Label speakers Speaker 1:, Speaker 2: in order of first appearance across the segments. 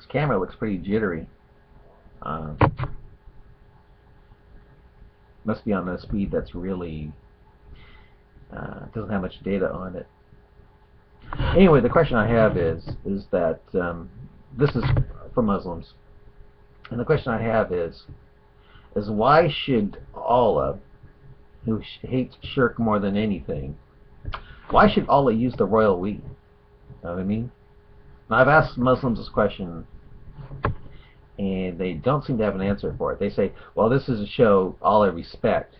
Speaker 1: camera looks pretty jittery. Must be on a speed that's really doesn't have much data on it. Anyway, the question I have is that this is for Muslims, and the question I have is why should Allah, who hates shirk more than anything, why should Allah use the royal we? You know what I mean? Now, I've asked Muslims this question, and they don't seem to have an answer for it. They say, well, this is to show Allah respect.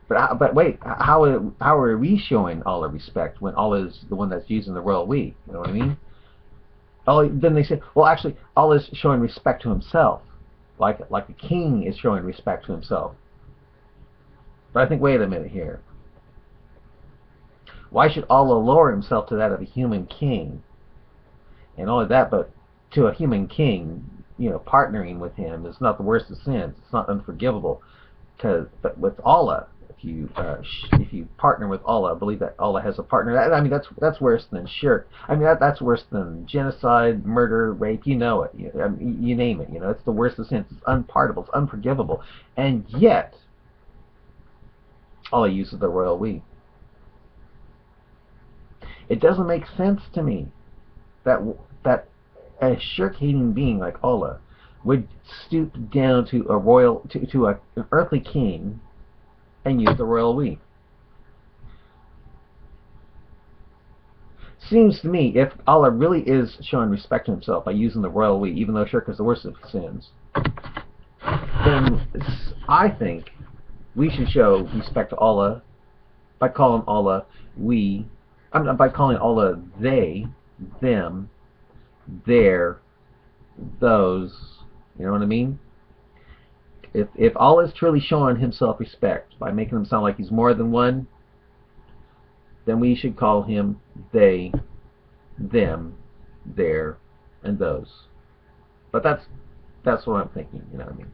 Speaker 1: But wait, how are we showing Allah respect when Allah is the one that's using the royal we? You know what I mean? Then they say, well, actually, Allah is showing respect to himself, like a king is showing respect to himself. But I think, wait a minute here. Why should Allah lower himself to that of a human king? And only that, but to a human king, you know, partnering with him is not the worst of sins. It's not unforgivable. But with Allah, if you partner with Allah, believe that Allah has a partner. I mean, that's worse than shirk. I mean, that's worse than genocide, murder, rape. You know it. You name it. You know, it's the worst of sins. It's unpardonable. It's unforgivable. And yet, Allah uses the royal we. It doesn't make sense to me that a shirk-hating being like Allah would stoop down to an earthly king and use the royal we. Seems to me, if Allah really is showing respect to himself by using the royal we, even though shirk is the worst of sins, then I think we should show respect to Allah by calling Allah we. By calling Allah they, them, their, those. You know what I mean? If Allah is truly showing himself respect by making him sound like he's more than one, then we should call him they, them, their, and those. But that's what I'm thinking. You know what I mean?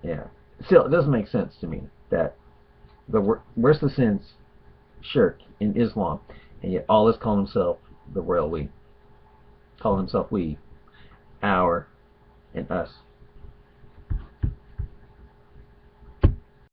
Speaker 1: Yeah. Still, it doesn't make sense to me that the worst of sins, shirk, in Islam, and yet Allah is calling himself the royal we, calling himself we, our, and us.